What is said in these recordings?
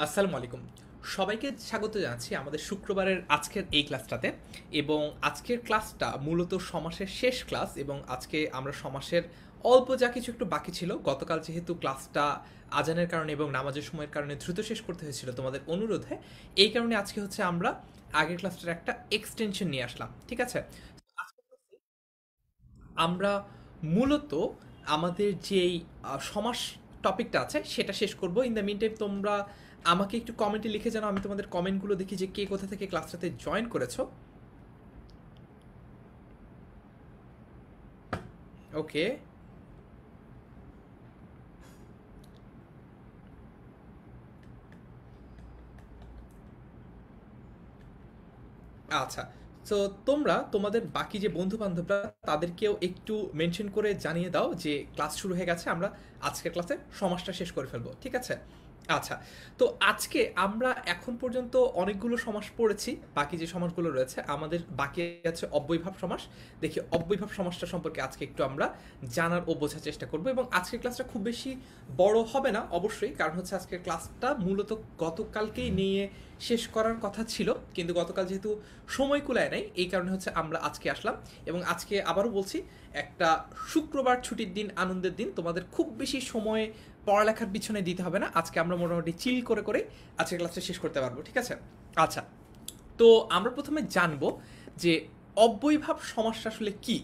আসসালামু আলাইকুম। সবাইকে স্বাগত জানাচ্ছি আমাদের শুক্রবারের আজকের এই ক্লাসটাতে। এবং আজকের ক্লাসটা মূলত সমাসের শেষ ক্লাস, এবং আজকে আমরা সমাসের অল্প যা কিছু একটু বাকি ছিল, গতকাল যেহেতু ক্লাসটা আজানের কারণে এবং নামাজের সময়ের কারণে দ্রুত শেষ করতে হয়েছিল তোমাদের অনুরোধে, এই কারণে আজকে হচ্ছে আমরা আগের ক্লাসটার একটা এক্সটেনশন নিয়ে আসলাম। ঠিক আছে, আমরা মূলত আমাদের যেই সমাস টপিকটা আছে সেটা শেষ করব। ইন দ্য মিন টাইম তোমরা আমাকে একটু কমেন্টে লিখে জানাও, আমি তোমাদের কমেন্টগুলো দেখি যে কে কোথা থেকে ক্লাসটাতে জয়েন করেছো। ওকে, আচ্ছা। তো তোমরা তোমাদের বাকি যে বন্ধু বান্ধবরা তাদেরকেও একটু মেনশন করে জানিয়ে দাও যে ক্লাস শুরু হয়ে গেছে, আমরা আজকের ক্লাসে সমাসটা শেষ করে ফেলবো। ঠিক আছে, আচ্ছা। তো আজকে আমরা এখন পর্যন্ত অনেকগুলো সমাস পড়েছি, বাকি যে সমাসগুলো রয়েছে আমাদের বাকি আছে অব্যয়ভাব সমাস। দেখি অব্যয়ভাব সমাসটা সম্পর্কে আজকে একটু আমরা জানার ও বোঝার চেষ্টা করব। এবং আজকের ক্লাসটা খুব বেশি বড় হবে না অবশ্যই, কারণ হচ্ছে আজকের ক্লাসটা মূলত গতকালকেই নিয়ে শেষ করার কথা ছিল, কিন্তু গতকাল যেহেতু সময় কুলায় নাই, এই কারণে হচ্ছে আমরা আজকে আসলাম। এবং আজকে আবারও বলছি, একটা শুক্রবার ছুটির দিন, আনন্দের দিন, তোমাদের খুব বেশি সময় পড়ালেখার পিছনে দিতে হবে না। আজকে আমরা মোটামুটি চিল করে করে আজকে ক্লাসটা শেষ করতে পারবো। ঠিক আছে, আচ্ছা। তো আমরা প্রথমে জানবো যে অব্যয়ভাব সমাসটা আসলে কি।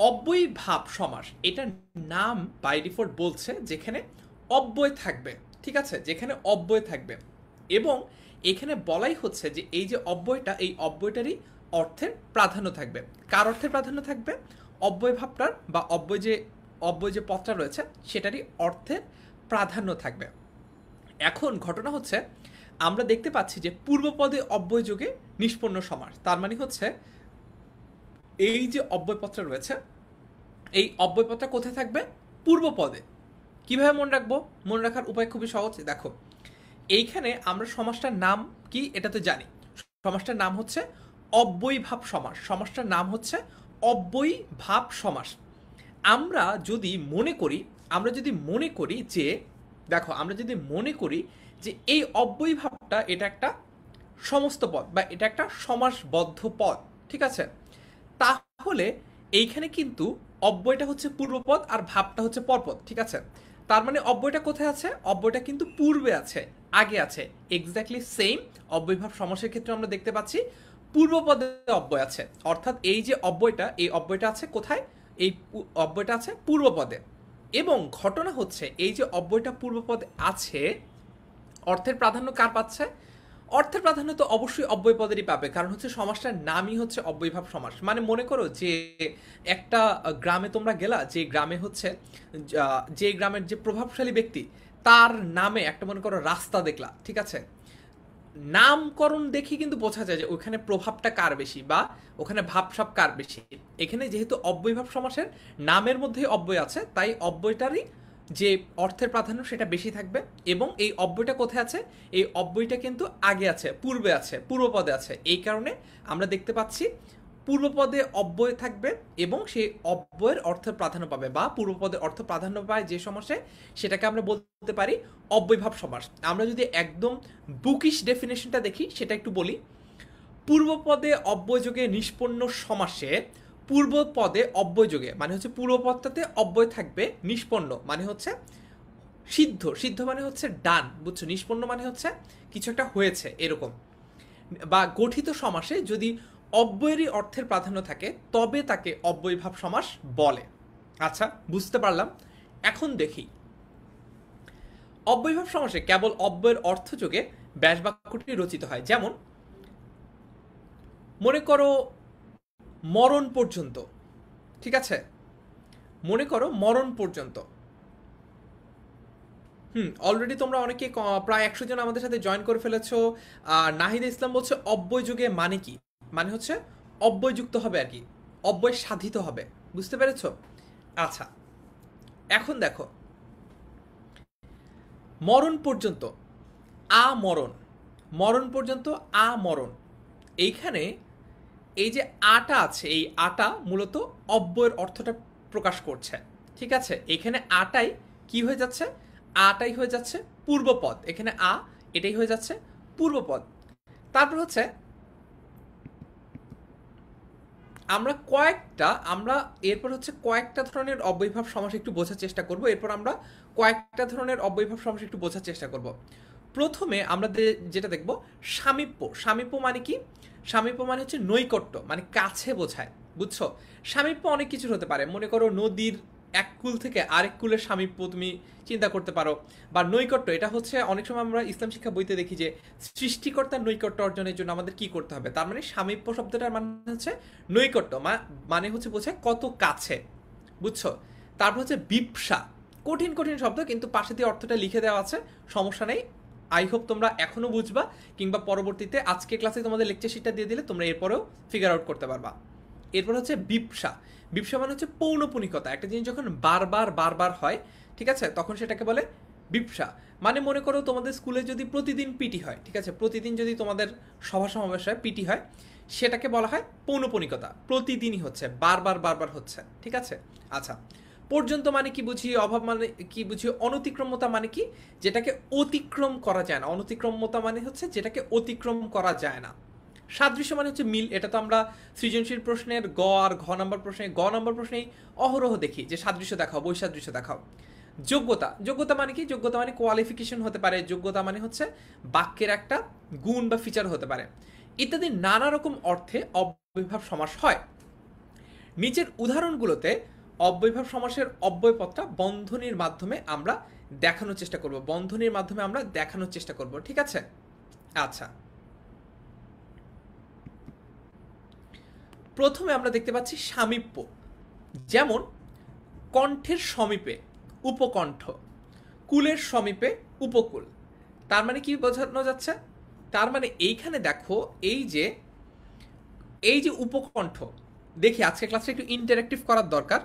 অব্যয়ভাব সমাস, এটার নাম বাই ডিফল্ট বলছে যেখানে অব্যয় থাকবে। ঠিক আছে, যেখানে অব্যয় থাকবে, এবং এখানে বলাই হচ্ছে যে এই যে অব্যয়টা, এই অব্যয়টারই অর্থের প্রাধান্য থাকবে। কার অর্থের প্রাধান্য থাকবে? অব্যয়ভাবটার বা অব্যয় যে পদটা রয়েছে সেটারই অর্থের প্রাধান্য থাকবে। এখন ঘটনা হচ্ছে, আমরা দেখতে পাচ্ছি যে পূর্বপদে অব্যয় যোগে নিষ্পন্ন সমাস, তার মানে হচ্ছে এই যে অব্যয়পদটা রয়েছে, এই অব্যয়পদটা কোথায় থাকবে? পূর্ব পদে। কিভাবে মনে রাখবো? মনে রাখার উপায় খুবই সহজ। দেখো, এইখানে আমরা সমাসটার নাম কি এটা তো জানি। সমাসটার নাম হচ্ছে অব্যয়ভাব সমাস। সমাসটার নাম হচ্ছে অব্যয়ভাব সমাস। আমরা যদি মনে করি, যে দেখো, আমরা যদি মনে করি যে এই অব্যয়ভাবটা এটা একটা সমস্ত পদ বা এটা একটা সমাসবদ্ধ পদ, ঠিক আছে, তাহলে এইখানে কিন্তু অব্যয়টা হচ্ছে পূর্বপদ আর ভাবটা হচ্ছে পরপদ। ঠিক আছে, তার মানে অব্যয়টা কোথায় আছে? অব্যয়টা কিন্তু পূর্বে আছে, আগে আছে। এক্স্যাক্টলি সেম অব্যয়ভাব সমাসের ক্ষেত্রে আমরা দেখতে পাচ্ছি পূর্বপদে অব্যয় আছে, অর্থাৎ এই যে অব্যয়টা, এই অব্যয়টা আছে কোথায়? এই অব্যয়টা আছে পূর্বপদে। এবং ঘটনা হচ্ছে এই যে অব্যয়টা পূর্বপদে আছে, অর্থের প্রাধান্য কার পাচ্ছে? অর্থের প্রাধান্য তো অবশ্যই অব্যয় পদেরই পাবে, কারণ হচ্ছে সমাসটার নামই হচ্ছে অব্যয়ভাব সমাস। মানে মনে করো যে একটা গ্রামে তোমরা গেলা, যে গ্রামে হচ্ছে যে গ্রামের যে প্রভাবশালী ব্যক্তি, তার নামে একটা মনে করো রাস্তা দেখলা। ঠিক আছে, নামকরণ দেখি কিন্তু বোঝা যায় যে ওখানে প্রভাবটা কার বেশি বা ওখানে ভাবসাব কার বেশি। এখানে যেহেতু অব্যয়ভাব সমাসের নামের মধ্যেই অব্যয় আছে, তাই অব্যয়টারই যে অর্থের প্রাধান্য সেটা বেশি থাকবে। এবং এই অব্যয়টা কোথায় আছে? এই অব্যয়টা কিন্তু আগে আছে, পূর্বে আছে, পূর্বপদে আছে। এই কারণে আমরা দেখতে পাচ্ছি পূর্বপদে অব্যয় থাকবে এবং সেই অব্যয়ের অর্থের প্রাধান্য পাবে, বা পূর্বপদের অর্থ প্রাধান্য পায় যে সমাসে, সেটাকে আমরা বলতে পারি অব্যয়ভাব সমাস। আমরা যদি একদম বুকিশ ডেফিনেশনটা দেখি, সেটা একটু বলি। পূর্বপদে অব্যয়যোগে নিষ্পন্ন সমাসে, পূর্বপদে অব্যয়যোগে মানে হচ্ছে পূর্বপদটাতে অব্যয় থাকবে, নিষ্পন্ন মানে হচ্ছে সিদ্ধ, সিদ্ধ মানে হচ্ছে ডান, বুঝছো? নিষ্পন্ন মানে হচ্ছে কিছু একটা হয়েছে এরকম। বা গঠিত সমাসে যদি অব্যয়েরই অর্থের প্রাধান্য থাকে, তবে তাকে অব্যয়ভাব সমাস বলে। আচ্ছা, বুঝতে পারলাম। এখন দেখি, অব্যয়ভাব সমাসে কেবল অব্যয়ের অর্থ যোগে ব্যাস বাক্যটি রচিত হয়। যেমন মনে করো মরণ পর্যন্ত। ঠিক আছে, মনে করো মরণ পর্যন্ত। অলরেডি তোমরা অনেকে প্রায় 100 জন আমাদের সাথে জয়েন করে ফেলেছো। নাহিদা ইসলাম বলছে অব্যয় যুগে মানে কি? মানে হচ্ছে অব্যয় যুক্ত হবে আর কি, অব্যয় সাধিত হবে। বুঝতে পেরেছো? আচ্ছা, এখন দেখো, মরণ পর্যন্ত, আমরণ, মরণ পর্যন্ত আমরণ। এইখানে এই যে আটা আছে, এই আটা মূলত অব্যয়ের অর্থটা প্রকাশ করছে। ঠিক আছে, এখানে আটাই কি হয়ে যাচ্ছে? আটাই হয়ে যাচ্ছে পূর্বপদ, এখানে আ এটাই হয়ে যাচ্ছে পূর্বপদ। তারপর হচ্ছে আমরা এরপর হচ্ছে কয়েকটা ধরনের অব্যয়ভাব সমাস একটু বোঝার চেষ্টা করব। এরপর আমরা কয়েকটা ধরনের অব্যয়ভাব সমাস একটু বোঝার চেষ্টা করব। প্রথমে আমরা যেটা দেখব সামীপ্য। সামীপ্য মানে কি? সামীপ্য মানে হচ্ছে নৈকট্য, মানে কাছে বোঝায়, বুঝছো? সামীপ্য অনেক কিছুর হতে পারে, মনে করো নদীর এক কুল থেকে আরেক কুলের সামীপ্য তুমি চিন্তা করতে পারো, বা নৈকট্য, এটা হচ্ছে অনেক সময় আমরা ইসলাম শিক্ষা বইতে দেখি যে সৃষ্টিকর্তার নৈকট্য অর্জনের জন্য আমাদের কি করতে হবে। তার মানে সামীপ্য শব্দটার মানে হচ্ছে নৈকট্য, মানে হচ্ছে বোঝায় কত কাছে, বুঝছো? তারপর হচ্ছে বিপসা, কঠিন কঠিন শব্দ, কিন্তু পাশে দিয়ে অর্থটা লিখে দেওয়া আছে, সমস্যা নেই। আই হোপ তোমরা এখনো বুঝবা, কিংবা পরবর্তীতে আজকে ক্লাসে তোমাদের লেকচার শিটটা দিয়ে দিলে তোমরা এরপরেও ফিগার আউট করতে পারবা। এরপর হচ্ছে বিপসা। বিপসা মানে হচ্ছে পৌনপুনিকতা, একটা জিনিস যখন বারবার বারবার হয়, ঠিক আছে, তখন সেটাকে বলে বিপসা। মানে মনে করো তোমাদের স্কুলে যদি প্রতিদিন পিটি হয়, ঠিক আছে, প্রতিদিন যদি তোমাদের সভা সমাবেশ হয়, পিটি হয়, সেটাকে বলা হয় পৌনপুনিকতা, প্রতিদিনই হচ্ছে, বারবার বারবার হচ্ছে, ঠিক আছে। আচ্ছা, পর্যন্ত মানে কি বুঝি, অভাব মানে কি বুঝি, অনতিক্রম্যতা মানে কি, যেটাকে অতিক্রম করা যায় না। অনতিক্রম্যতা মানে হচ্ছে যেটাকে অতিক্রম করা যায় না। সাদৃশ্য মানে হচ্ছে মিল, এটা তো আমরা সৃজনশীল প্রশ্নের গ আর ঘ নম্বর প্রশ্নে, গ নম্বর প্রশ্নেই অহরহ দেখি যে সাদৃশ্য দেখাও, বৈসাদৃশ্য দেখাও। যোগ্যতা, যোগ্যতা মানে কি? যোগ্যতা মানে কোয়ালিফিকেশন হতে পারে, যোগ্যতা মানে হচ্ছে বাক্যের একটা গুণ বা ফিচার হতে পারে, ইত্যাদি নানা রকম অর্থে অব্যয়ভাব সমাস হয়। নিচের উদাহরণগুলোতে অব্যয়ভাব সমাসের অব্যয়পদটা বন্ধনীর মাধ্যমে আমরা দেখানোর চেষ্টা করব, বন্ধনীর মাধ্যমে আমরা দেখানোর চেষ্টা করব, ঠিক আছে। আচ্ছা, প্রথমে আমরা দেখতে পাচ্ছি সামীপ্য, যেমন কণ্ঠের সমীপে উপকণ্ঠ, কুলের সমীপে উপকূল। তার মানে কি বোঝানো যাচ্ছে? তার মানে এইখানে দেখো, এই যে উপকণ্ঠ, দেখি আজকে ক্লাসটা একটু ইন্টারেক্টিভ করার দরকার।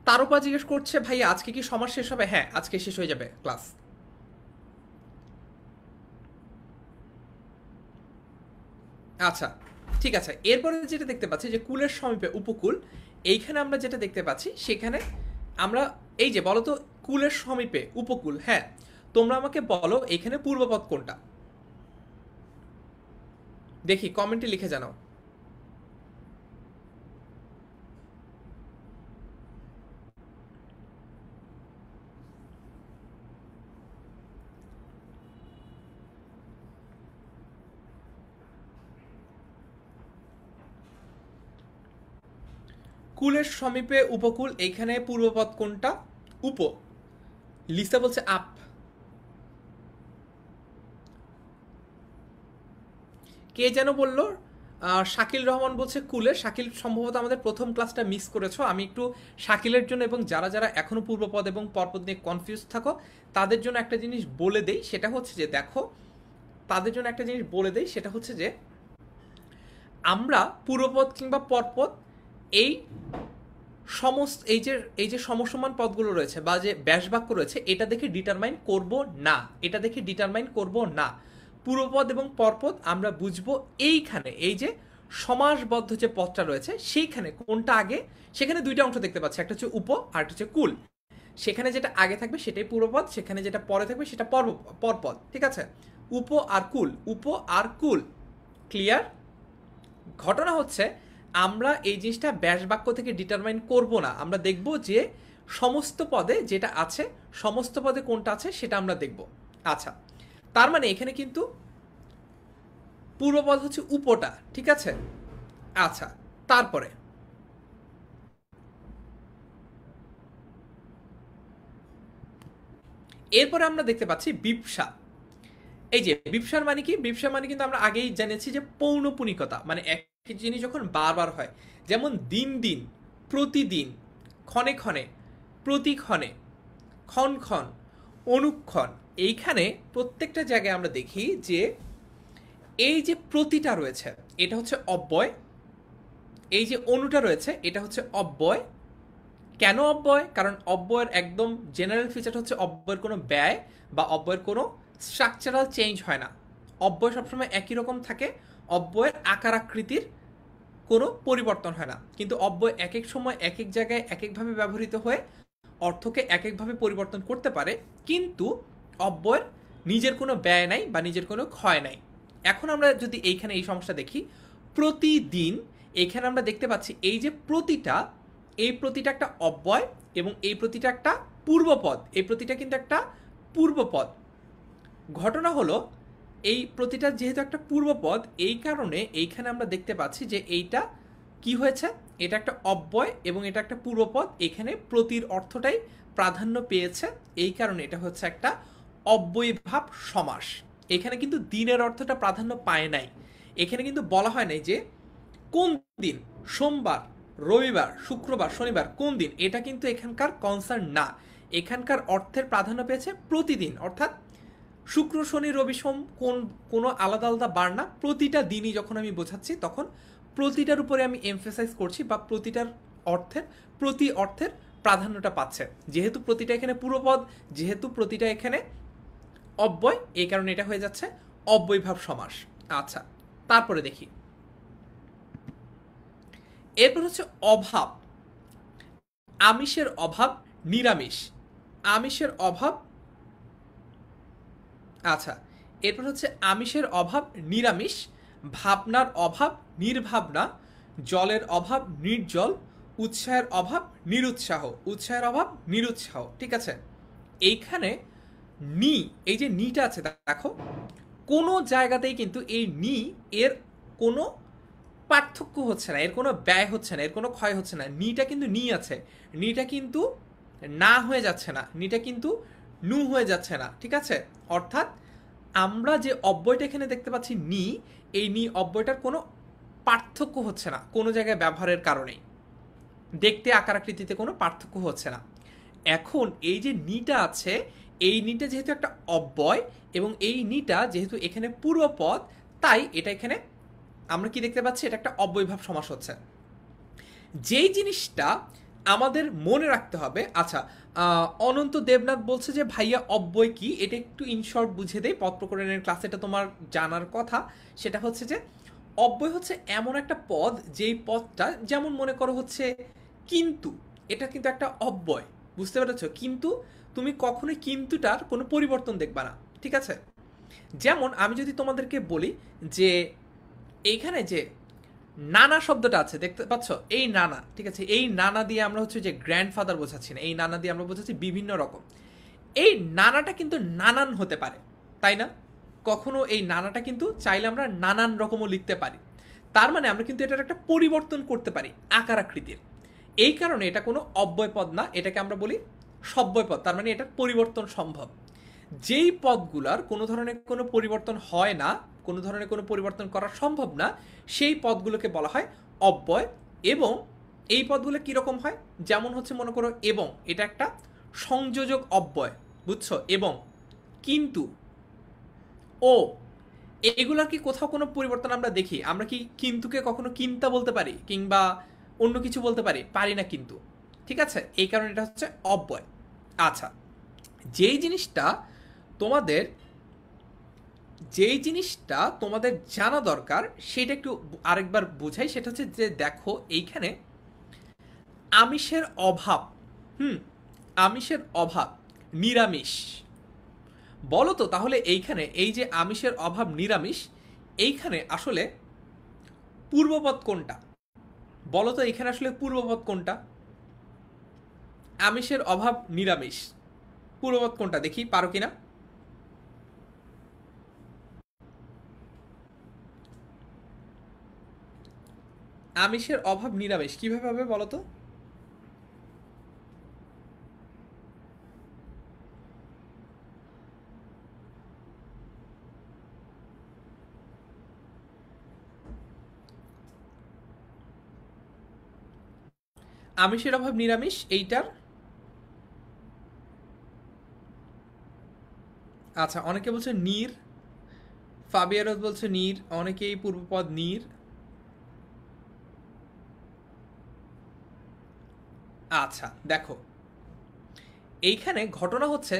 তারপর জিজ্ঞেস করছে ভাইয়া আজকে কি সমাজ শেষ হবে? হ্যাঁ, আজকে শেষ হয়ে যাবে ক্লাস। আচ্ছা, ঠিক আছে। এরপরে যেটা দেখতে পাচ্ছি যে কুলের সমীপে উপকূল, এইখানে আমরা যেটা দেখতে পাচ্ছি সেখানে আমরা এই যে বলো তো, কুলের সমীপে উপকূল, হ্যাঁ, তোমরা আমাকে বলো এখানে পূর্বপদ কোনটা, দেখি কমেন্টে লিখে জানাও। কুলের সমীপে উপকূল, এইখানে পূর্বপদ কোনটা? উপ। লিসা বলছে আপ। কে যেন বললো? শাকিল রহমান বলছে কুলে। শাকিল সম্ভবত আমাদের প্রথম ক্লাসটা মিস করেছো। আমি একটু শাকিলের জন্য এবং যারা যারা এখনো পূর্বপদ এবং পরপদ নিয়ে কনফিউজ থাকো তাদের জন্য একটা জিনিস বলে দেই, সেটা হচ্ছে যে দেখো, তাদের জন্য একটা জিনিস বলে দেই, সেটা হচ্ছে যে আমরা পূর্বপদ কিংবা পরপদ এই সমস্ত এই যে সমসমান পদগুলো রয়েছে বা যে ব্যাসবাক্য রয়েছে, এটা দেখে ডিটারমাইন করব না, এটা দেখে ডিটারমাইন করব না। পূর্বপদ এবং পরপদ আমরা বুঝবো এইখানে, এই যে সমাসবদ্ধ যে পদটা রয়েছে সেইখানে কোনটা আগে। সেখানে দুইটা অংশ দেখতে পাচ্ছি, একটা হচ্ছে উপ আর একটা হচ্ছে কুল। সেখানে যেটা আগে থাকবে সেটাই পূর্বপদ, সেখানে যেটা পরে থাকবে সেটা পরপদ, ঠিক আছে। উপ আর কুল, উপ আর কুল, ক্লিয়ার? ঘটনা হচ্ছে আমরা এই জিনিসটা ব্যাস বাক্য থেকে ডিটারমাইন করব না, আমরা দেখব যে সমস্ত পদে যেটা আছে, সমস্ত পদে কোনটা আছে সেটা আমরা দেখব। আচ্ছা, তার মানে এখানে কিন্তু পূর্বপদ হচ্ছে উপটা, ঠিক আছে। আচ্ছা, তারপরে এরপরে আমরা দেখতে পাচ্ছি বিপসা। এই যে বিপসার মানে কি? বিপসা মানে কিন্তু আমরা আগেই জেনেছি যে পৌনপুনিকতা, মানে একই জিনিস যখন বারবার হয়, যেমন দিন দিন, প্রতিদিন, ক্ষণে ক্ষণে, প্রতিক্ষণে, ক্ষণ ক্ষণ, অনুক্ষণ। এইখানে প্রত্যেকটা জায়গায় আমরা দেখি যে এই যে প্রতিটা রয়েছে এটা হচ্ছে অব্যয়, এই যে অনুটা রয়েছে এটা হচ্ছে অব্যয়। কেন অব্যয়? কারণ অব্যয়ের একদম জেনারেল ফিচার হচ্ছে অব্যয়ের কোনো ব্যয় বা অব্যয়ের কোনো স্ট্রাকচারাল চেঞ্জ হয় না, অব্যয় সবসময় একই রকম থাকে, অব্যয়ের আকার আকৃতির কোনো পরিবর্তন হয় না। কিন্তু অব্যয় এক এক সময় এক এক জায়গায় এক একভাবে ব্যবহৃত হয়ে অর্থকে এক একভাবে পরিবর্তন করতে পারে, কিন্তু অব্যয়ের নিজের কোনো ব্যয় নাই বা নিজের কোনো ক্ষয় নাই। এখন আমরা যদি এইখানে এই সমস্যা দেখি, প্রতিদিন, এখানে আমরা দেখতে পাচ্ছি এই যে প্রতিটা, এই প্রতিটা একটা অব্যয় এবং এই প্রতিটা একটা পূর্বপদ, এই প্রতিটা কিন্তু একটা পূর্বপদ। ঘটনা হলো এই প্রতিটা যেহেতু একটা পূর্বপদ, এই কারণে এইখানে আমরা দেখতে পাচ্ছি যে এইটা কি হয়েছে, এটা একটা অব্যয় এবং এটা একটা পূর্বপদ, এখানে প্রতির অর্থটাই প্রাধান্য পেয়েছে, এই কারণে এটা হচ্ছে একটা অব্যয়ীভাব সমাস। এখানে কিন্তু দিনের অর্থটা প্রাধান্য পায় নাই, এখানে কিন্তু বলা হয় নাই যে কোন দিন, সোমবার, রবিবার, শুক্রবার, শনিবার, কোন দিন, এটা কিন্তু এখানকার কনসার্ন না। এখানকার অর্থের প্রাধান্য পেয়েছে প্রতিদিন, অর্থাৎ শুক্র, শনি, রবি, সোম কোনো আলাদা আলাদা বার না, প্রতিটা দিনই যখন আমি বোঝাচ্ছি তখন প্রতিটার উপরে আমি এমফেসাইজ করছি বা প্রতিটার অর্থের, প্রতি অর্থের প্রাধান্যটা পাচ্ছে। যেহেতু প্রতিটা এখানে পূর্বপদ, যেহেতু প্রতিটা এখানে অব্যয়, এই কারণে এটা হয়ে যাচ্ছে অব্যয়ীভাব সমাস। আচ্ছা, তারপরে দেখি, এরপর হচ্ছে অভাব। আমিষের অভাব, নিরামিষ, আমিষের অভাব। আচ্ছা, এরপর হচ্ছে আমিষের অভাব নিরামিষ, ভাবনার অভাব নির্ভাবনা, জলের অভাব নির্জল, উৎসাহের অভাব নিরুৎসাহ, উৎসাহের অভাব নিরুৎসাহ। ঠিক আছে, এইখানে নি, এই যে নিটা আছে দেখো, কোনো জায়গাতেই কিন্তু এই নি এর কোনো পার্থক্য হচ্ছে না, এর কোনো ব্যয় হচ্ছে না, এর কোনো ক্ষয় হচ্ছে না। নিটা কিন্তু নি আছে, নিটা কিন্তু না হয়ে যাচ্ছে না, নিটা কিন্তু নু হয়ে যাচ্ছে না। ঠিক আছে, অর্থাৎ আমরা যে অব্যয়টা এখানে দেখতে পাচ্ছি নি, এই নি অব্যয়টার কোনো পার্থক্য হচ্ছে না কোনো জায়গায় ব্যবহারের কারণেই, দেখতে আকার আকৃতিতে কোনো পার্থক্য হচ্ছে না। এখন এই যে নিটা আছে, এই নিটা যেহেতু একটা অব্যয় এবং এই নিটা যেহেতু এখানে পূর্বপদ, তাই এটা এখানে আমরা কি দেখতে পাচ্ছি, এটা একটা অব্যয়ীভাব সমাস হচ্ছে। যেই জিনিসটা আমাদের মনে রাখতে হবে, আচ্ছা, অনন্ত দেবনাথ বলছে যে ভাইয়া অব্যয় কি, এটা একটু ইনশর্ট বুঝে দেয়, পদ প্রকরণের ক্লাসে এটা তোমার জানার কথা। সেটা হচ্ছে যে অব্যয় হচ্ছে এমন একটা পদ, যেই পদটা, যেমন মনে করো হচ্ছে কিন্তু, এটা কিন্তু একটা অব্যয়, বুঝতে পেরেছো? কিন্তু তুমি কখনোই কিন্তুটার কোনো পরিবর্তন দেখবা না। ঠিক আছে, যেমন আমি যদি তোমাদেরকে বলি যে এইখানে যে নানা শব্দটা আছে দেখতে পাচ্ছ, এই নানা, ঠিক আছে, এই নানা দিয়ে আমরা হচ্ছে যে গ্র্যান্ডফাদার বোঝাচ্ছি না, এই নানা দিয়ে আমরা বোঝাচ্ছি বিভিন্ন রকম। এই নানাটা কিন্তু নানান হতে পারে, তাই না? কখনো এই নানাটা কিন্তু চাইলে আমরা নানান রকমও লিখতে পারি, তার মানে আমরা কিন্তু এটার একটা পরিবর্তন করতে পারি আকার আকৃতির। এই কারণে এটা কোনো অব্যয় পদ না, এটাকে আমরা বলি সব্যয় পদ, তার মানে এটার পরিবর্তন সম্ভব। যেই পদগুলার কোনো ধরনের কোনো পরিবর্তন হয় না, কোনো ধরনের কোনো পরিবর্তন করা সম্ভব না, সেই পদগুলোকে বলা হয় অব্যয়। এবং এই পদগুলো কীরকম হয়, যেমন হচ্ছে মনে করো এবং, এটা একটা সংযোজক অব্যয়, বুঝছো? এবং কিন্তু, ও, এগুলার কি কোথাও কোনো পরিবর্তন আমরা দেখি? আমরা কি কিন্তুকে কখনো কিন্তা বলতে পারি কিংবা অন্য কিছু বলতে পারি? পারি না কিন্তু। ঠিক আছে, এই কারণে এটা হচ্ছে অব্যয়। আচ্ছা, যেই জিনিসটা তোমাদের জানা দরকার সেটা একটু আরেকবার বুঝাই, সেটা হচ্ছে যে দেখো এইখানে আমিষের অভাব, আমিষের অভাব নিরামিষ, বলো তো তাহলে এইখানে এই যে আমিষের অভাব নিরামিষ, এইখানে আসলে পূর্বপদ কোনটা? বলো তো এখানে আসলে পূর্বপদ কোনটা? আমিষের অভাব নিরামিষ, পূর্বপদ কোনটা দেখি, পারো কিনা? আমিষের অভাব নিরামিষ কিভাবে হবে বলো তো? আমিষের অভাব নিরামিষ এইটার, আচ্ছা, অনেকে বলছে নীর, ফাবিয়ারত বলছে নীর, অনেকেই পূর্বপদ নীর। আচ্ছা দেখো, এইখানে ঘটনা হচ্ছে,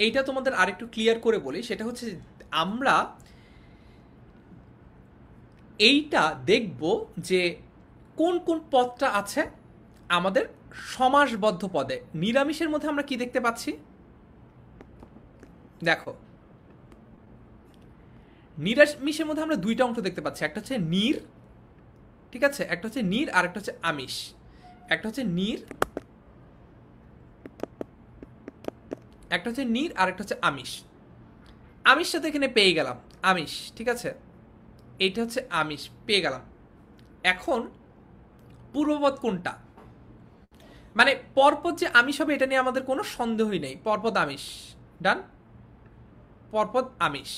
এইটা তোমাদের আরেকটু ক্লিয়ার করে বলি, সেটা হচ্ছে আমরা এইটা দেখব যে কোন কোন পদটা আছে আমাদের সমাসবদ্ধ পদে নিরামিষের মধ্যে আমরা কি দেখতে পাচ্ছি? দেখো, নিরামিষের মধ্যে আমরা দুইটা অংশ দেখতে পাচ্ছি, একটা হচ্ছে নির, ঠিক আছে, একটা হচ্ছে নির আর একটা হচ্ছে আমিষ। একটা হচ্ছে নির, একটা হচ্ছে নির আর একটা হচ্ছে আমিষ। আমিষটা তো এখানে পেয়ে গেলাম, আমিষ, ঠিক আছে, এইটা হচ্ছে আমিষ পেয়ে গেলাম। এখন পূর্বপদ কোনটা, মানে পরপদ যে আমিষ হবে এটা নিয়ে আমাদের কোনো সন্দেহই নেই, পরপদ আমিষ, ডান, পরপদ আমিষ।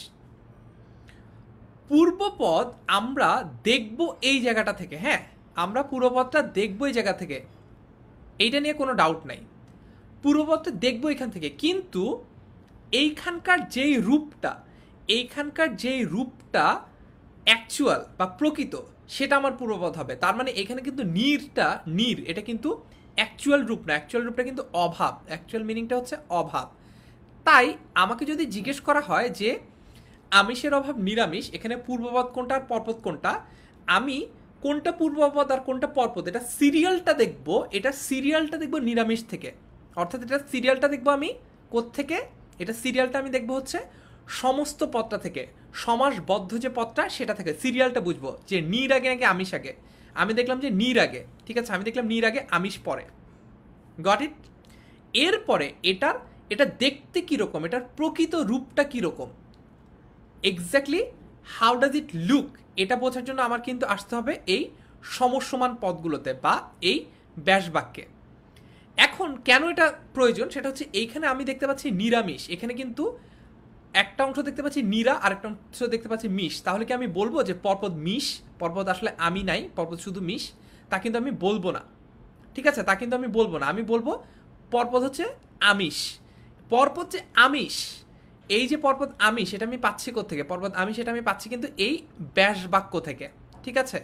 পূর্বপদ আমরা দেখব এই জায়গাটা থেকে, হ্যাঁ আমরা পূর্বপদটা দেখবো এই জায়গা থেকে, এইটা নিয়ে কোনো ডাউট নাই, পূর্বপদটা দেখবো এখান থেকে। কিন্তু এইখানকার যেই রূপটা অ্যাকচুয়াল বা প্রকৃত, সেটা আমার পূর্বপদ হবে। তার মানে এখানে কিন্তু নির এটা কিন্তু অ্যাকচুয়াল রূপ না, অ্যাকচুয়াল রূপটা কিন্তু অভাব, অ্যাকচুয়াল মিনিংটা হচ্ছে অভাব। তাই আমাকে যদি জিজ্ঞেস করা হয় যে আমিষের অভাব নিরামিষ, এখানে পূর্বপদ কোনটা আর পরপদ কোনটা, আমি কোনটা পূর্বপদ আর কোনটা পরপদ এটা সিরিয়ালটা দেখবো নিরামিষ থেকে। অর্থাৎ এটা সিরিয়ালটা দেখবো আমি কোত্থেকে, এটা সিরিয়ালটা আমি দেখবো হচ্ছে সমস্ত পদটা থেকে, সমাসবদ্ধ যে পদটা সেটা থেকে সিরিয়ালটা বুঝবো যে নির আগে নাকি আমিষ আগে। আমি দেখলাম যে নির আগে, ঠিক আছে, আমি দেখলাম নির আগে আমিষ পরে, গট ইট। এরপরে এটা দেখতে কীরকম, এটার প্রকৃত রূপটা কীরকম, exactly how does it look, এটা বোঝার জন্য আমার কিন্তু আসতে হবে এই সমসমান পদগুলোতে বা এই ব্যাস বাক্যে। এখন কেন এটা প্রয়োজন সেটা হচ্ছে এইখানে আমি দেখতে পাচ্ছি নিরামিষ, এখানে কিন্তু একটা অংশ দেখতে পাচ্ছি নিরা আর একটা অংশ দেখতে পাচ্ছি মিষ। তাহলে কি আমি বলবো যে পরপদ মিষ, পরপদ আসলে আমি নাই, পরপদ শুধু মিষ? তা কিন্তু আমি বলবো না, ঠিক আছে, তা কিন্তু আমি বলবো না। আমি বলবো পরপদ হচ্ছে আমিষ, পরপদ যে আমিষ, এই যে পরপদ আমিষ এটা আমি পাচ্ছি কোত্থেকে, পরপদ আমিষ এটা আমি পাচ্ছি কিন্তু এই ব্যাস বাক্য থেকে, ঠিক আছে।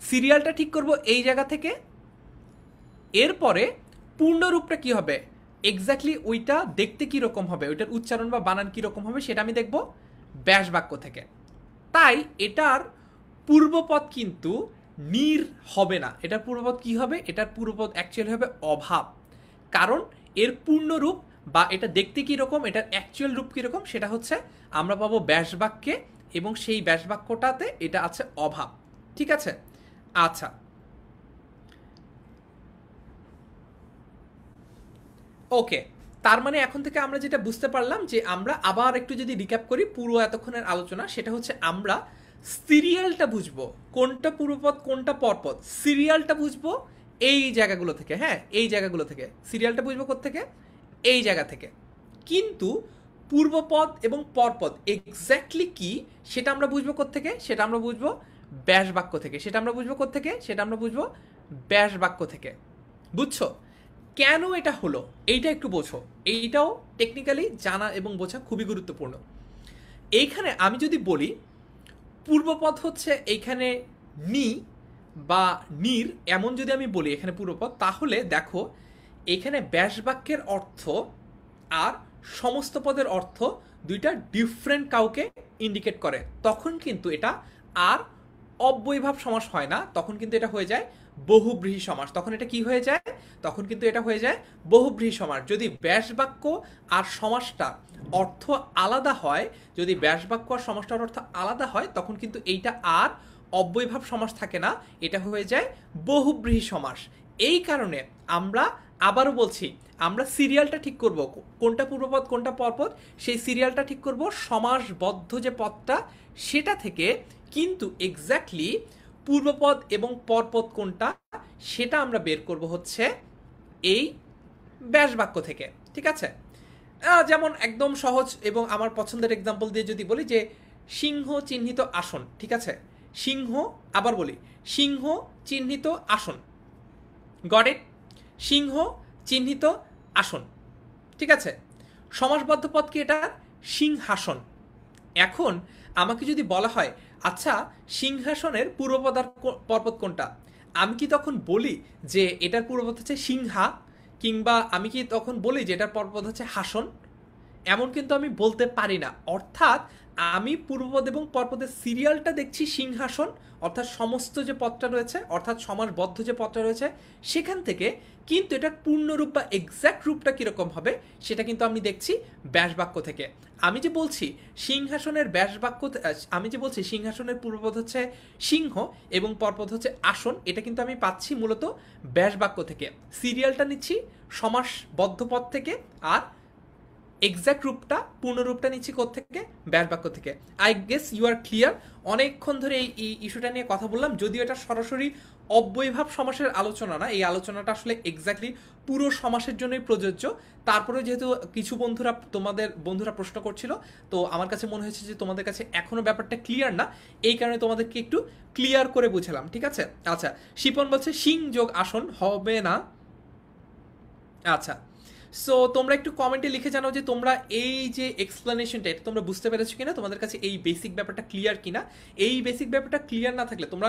সিরিয়ালটা ঠিক করব এই জায়গা থেকে। এরপরে পূর্ণরূপটা কি হবে, এক্স্যাক্টলি ওইটা দেখতে কীরকম হবে, ওইটার উচ্চারণ বা বানান কীরকম হবে সেটা আমি দেখব ব্যাস বাক্য থেকে। তাই এটার পূর্বপদ কিন্তু নির হবে না, এটার পূর্বপদ কি হবে, এটার পূর্বপদ অ্যাকচুয়ালি হবে অভাব। কারণ এর পূর্ণরূপ বা এটা দেখতে কীরকম, এটার অ্যাকচুয়াল রূপ কীরকম সেটা হচ্ছে আমরা পাবো ব্যাস বাক্যে, এবং সেই ব্যাস বাক্যটাতে এটা আছে অভাব, ঠিক আছে। আচ্ছা, ওকে, তার মানে এখন থেকে আমরা যেটা বুঝতে পারলাম যে আমরা আবার একটু যদি রিক্যাপ করি পুরো এতক্ষণের আলোচনা, সেটা হচ্ছে আমরা সিরিয়ালটা বুঝবো কোনটা পূর্বপদ কোনটা পরপদ, সিরিয়ালটা বুঝবো এই জায়গাগুলো থেকে, হ্যাঁ এই জায়গাগুলো থেকে সিরিয়ালটা বুঝবো কোত্থেকে, এই জায়গা থেকে। কিন্তু পূর্বপদ এবং পরপদ এক্স্যাক্টলি কি সেটা আমরা বুঝবো কোত্থেকে, সেটা আমরা বুঝবো ব্যাস বাক্য থেকে, সেটা আমরা বুঝবো কোত্থেকে, সেটা আমরা বুঝবো ব্যাস বাক্য থেকে। বুঝছো কেন এটা হলো, এইটা একটু বোঝো, এইটাও টেকনিক্যালি জানা এবং বোঝা খুবই গুরুত্বপূর্ণ। এইখানে আমি যদি বলি পূর্বপদ হচ্ছে এইখানে নি বা নির, এমন যদি আমি বলি এখানে পূর্বপদ, তাহলে দেখো এখানে ব্যাস বাক্যের অর্থ আর সমস্ত পদের অর্থ দুইটা ডিফারেন্ট কাউকে ইন্ডিকেট করে। তখন কিন্তু এটা আর অব্যয়ভাব সমাস হয় না, তখন কিন্তু এটা হয়ে যায় বহুব্রীহি সমাস। তখন এটা কি হয়ে যায়, তখন কিন্তু এটা হয়ে যায় বহুব্রীহি সমাস। যদি ব্যাস বাক্য আর সমাসটা অর্থ আলাদা হয়, যদি ব্যাস বাক্য আর সমাসটার অর্থ আলাদা হয়, তখন কিন্তু এইটা আর অব্যয়ভাব সমাস থাকে না, এটা হয়ে যায় বহুব্রীহি সমাস। এই কারণে আমরা আবারও বলছি, আমরা সিরিয়ালটা ঠিক করব কোনটা পূর্বপদ কোনটা পরপদ, সেই সিরিয়ালটা ঠিক করব সমাসবদ্ধ যে পদটা সেটা থেকে। কিন্তু এক্স্যাক্টলি পূর্বপদ এবং পরপদ কোনটা সেটা আমরা বের করব হচ্ছে এই ব্যাস বাক্য থেকে, ঠিক আছে। যেমন একদম সহজ এবং আমার পছন্দের এক্সাম্পল দিয়ে যদি বলি যে সিংহ চিহ্নিত আসন, ঠিক আছে, সিংহ, আবার বলি সিংহ চিহ্নিত আসন, গট ইট, সিংহ চিহ্নিত আসন, ঠিক আছে। সমাসবদ্ধ পদ কি এটা, সিংহাসন। এখন আমাকে যদি বলা হয় আচ্ছা সিংহাসনের পূর্বপদ আর পরপদ কোনটা, আমি কি তখন বলি যে এটার পূর্বপদ হচ্ছে সিংহা, কিংবা আমি কি তখন বলি যে এটার পরপদ হচ্ছে হাসন? এমন কিন্তু আমি বলতে পারি না। অর্থাৎ আমি পূর্বপদ এবং পরপদের সিরিয়ালটা দেখছি সিংহাসন, অর্থাৎ সমস্ত যে পদটা রয়েছে, অর্থাৎ সমাসবদ্ধ যে পদটা রয়েছে সেখান থেকে, কিন্তু এটার পূর্ণরূপ বা এক্স্যাক্ট রূপটা কীরকম হবে সেটা কিন্তু আমি দেখছি ব্যাসবাক্য থেকে। আমি যে বলছি সিংহাসনের ব্যাসবাক্য, আমি যে বলছি সিংহাসনের পূর্বপদ হচ্ছে সিংহ এবং পরপদ হচ্ছে আসন, এটা কিন্তু আমি পাচ্ছি মূলত ব্যাসবাক্য থেকে। সিরিয়ালটা নিচ্ছি সমাসবদ্ধ পদ থেকে, আর এক্স্যাক্ট রূপটা পূর্ণরূপটা নিচ্ছি থেকে ব্যাসবাক্য থেকে। I guess you are clear. অনেকক্ষণ ধরে এই ইস্যুটা নিয়ে কথা বললাম, যদিও এটা সরাসরি অব্যয়ভাব সমাসের আলোচনা না, এই আলোচনাটা আসলে এক্স্যাক্টলি পুরো সমাসের জন্যই প্রযোজ্য। তারপরে যেহেতু কিছু বন্ধুরা প্রশ্ন করছিল, তো আমার কাছে মনে হয়েছে যে তোমাদের কাছে এখনো ব্যাপারটা ক্লিয়ার না, এই কারণে তোমাদেরকে একটু ক্লিয়ার করে বুঝালাম, ঠিক আছে? আচ্ছা, শিপন বলছে সিং যোগ আসন হবে না। আচ্ছা, সো তোমরা একটু কমেন্টে লিখে জানাও যে তোমরা এই যে এক্সপ্লেনেশনটা, এটা তোমরা বুঝতে পেরেছো কিনা, তোমাদের কাছে এই বেসিক ব্যাপারটা ক্লিয়ার কিনা। এই বেসিক ব্যাপারটা ক্লিয়ার না থাকলে তোমরা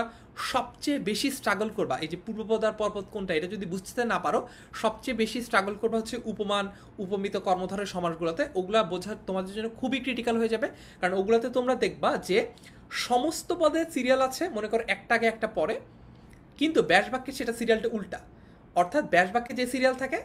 সবচেয়ে বেশি স্ট্রাগল করবা, এই যে পূর্বপদ আর পরপদ কোনটা এটা যদি বুঝতে না পারো, সবচেয়ে বেশি স্ট্রাগল করবা হচ্ছে উপমান, উপমিত, কর্মধারয় সমাসগুলোতে। ওগুলা বোঝা তোমাদের জন্য খুবই ক্রিটিক্যাল হয়ে যাবে, কারণ ওগুলোতে তোমরা দেখবা যে সমস্ত পদে সিরিয়াল আছে, মনে করো একটা আগে একটা পরে, কিন্তু ব্যাসবাক্যে সেটা সিরিয়ালটা উল্টা। অর্থাৎ ব্যাসবাক্যে যে সিরিয়াল থাকে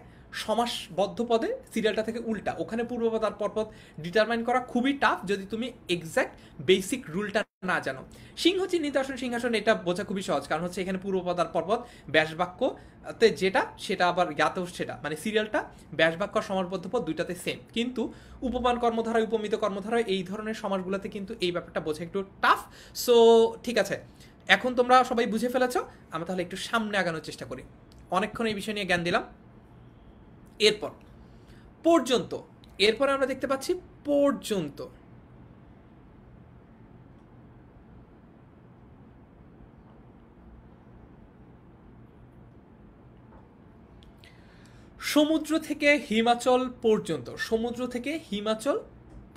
সমাসবদ্ধ পদে সিরিয়ালটা থেকে উল্টা, ওখানে পূর্বপদ আর পরপদ ডিটারমাইন করা খুবই টাফ যদি তুমি এক্স্যাক্ট বেসিক রুলটা না জানো। সিংহ চিহ্নিত আসন সিংহাসন এটা বোঝা খুবই সহজ, কারণ হচ্ছে এখানে পূর্বপদ আর পরপদ ব্যাসবাক্যতে যেটা সেটা আবার জ্ঞাতেও সেটা, মানে সিরিয়ালটা ব্যাসবাক্য আর সমাসবদ্ধ পদ দুইটাতে সেম, কিন্তু উপমান কর্মধারয়, উপমিত কর্মধারয়, এই ধরনের সমাসগুলোতে কিন্তু এই ব্যাপারটা বোঝা একটু টাফ। সো ঠিক আছে, এখন তোমরা সবাই বুঝে ফেলেছ, আমরা তাহলে একটু সামনে আগানোর চেষ্টা করি। অনেকক্ষণ এই বিষয় নিয়ে জ্ঞান দিলাম। এরপর পর্যন্ত, এরপর আমরা দেখতে পাচ্ছি পর্যন্ত। সমুদ্র থেকে হিমাচল পর্যন্ত, সমুদ্র থেকে হিমাচল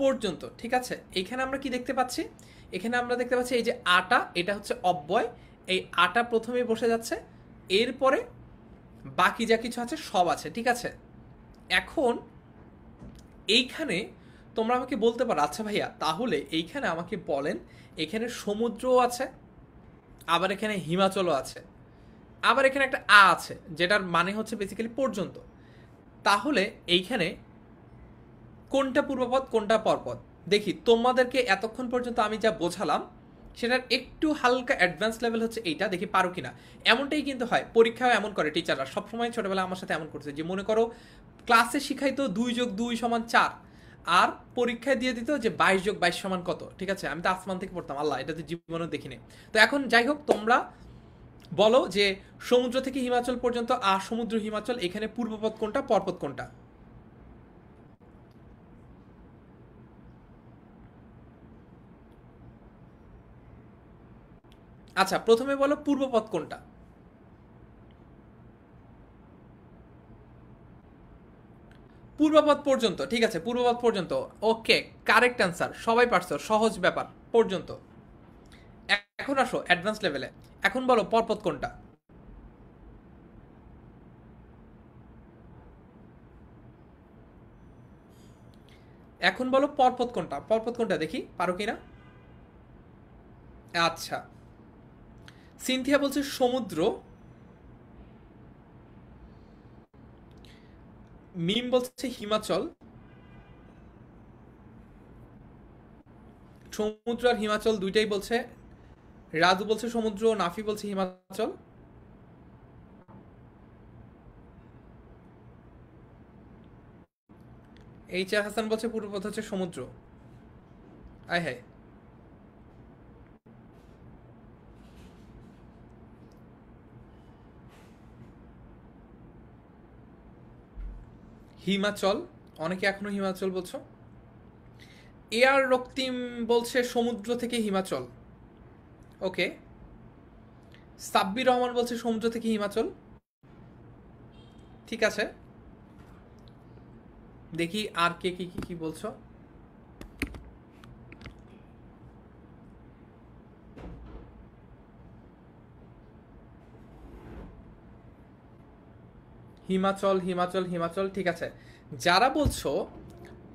পর্যন্ত, ঠিক আছে? এখানে আমরা কি দেখতে পাচ্ছি? এখানে আমরা দেখতে পাচ্ছি এই যে আটা, এটা হচ্ছে অব্যয়, এই আটা প্রথমে বসে যাচ্ছে, এরপরে বাকি যা কিছু আছে সব আছে, ঠিক আছে? এখন এইখানে তোমরা আমাকে বলতে পারো, আচ্ছা ভাইয়া তাহলে এইখানে আমাকে বলেন, এখানে সমুদ্রও আছে, আবার এখানে হিমাচলও আছে, আবার এখানে একটা আ আছে যেটার মানে হচ্ছে বেসিক্যালি পর্যন্ত, তাহলে এইখানে কোনটা পূর্বপদ কোনটা পরপদ? দেখি তোমাদেরকে এতক্ষণ পর্যন্ত আমি যা বোঝালাম সেটার একটু হালকা অ্যাডভান্স লেভেল হচ্ছে এইটা, দেখি পারো কিনা। এমনটাই কিন্তু হয়, পরীক্ষাও এমন করে টিচাররা, সবসময় ছোটবেলা আমার সাথে এমন করছে যে মনে করো ক্লাসে শিখাইতো 2+2=4, আর পরীক্ষায় দিয়ে দিত যে 22+22 কত, ঠিক আছে? আমি তো আসমান থেকে পড়তাম, আল্লাহ এটা তো জীবনেও দেখিনি। তো এখন যাই হোক, তোমরা বলো যে সমুদ্র থেকে হিমাচল পর্যন্ত, সমুদ্র হিমাচল, এখানে পূর্বপদ কোনটা পরপদ কোনটা? আচ্ছা, প্রথমে বলো পূর্বপদ কোনটা? পূর্বপদ পর্যন্ত, ঠিক আছে, পূর্বপদ পর্যন্ত, ওকে, কারেক্ট অ্যান্সার, সবাই পারছো, সহজ ব্যাপার, পর্যন্ত। এখন আসো অ্যাডভান্স লেভেলে, এখন বলো পরপদ কোনটা? এখন বলো পরপদ কোনটা, পরপদ কোনটা দেখি পারো কিনা। আচ্ছা, সিনথিয়া বলছে সমুদ্র, মিম বলছে হিমাচল, সমুদ্র আর হিমাচল দুইটাই বলছে, রাজু বলছে সমুদ্র, নাফি বলছে হিমাচল। এইচ আর হাসান বলছে পূর্বপদ হচ্ছে সমুদ্র। আয় হায়, হিমাচল, অনেকে এখনো হিমাচল বলছো। এ আর রক্তিম বলছে সমুদ্র থেকে হিমাচল, ওকে। সাব্বির রহমান বলছে সমুদ্র থেকে হিমাচল, ঠিক আছে। দেখি আর কে কি কি কি বলছো। হিমাচল হিমাচল হিমাচল, ঠিক আছে। যারা বলছো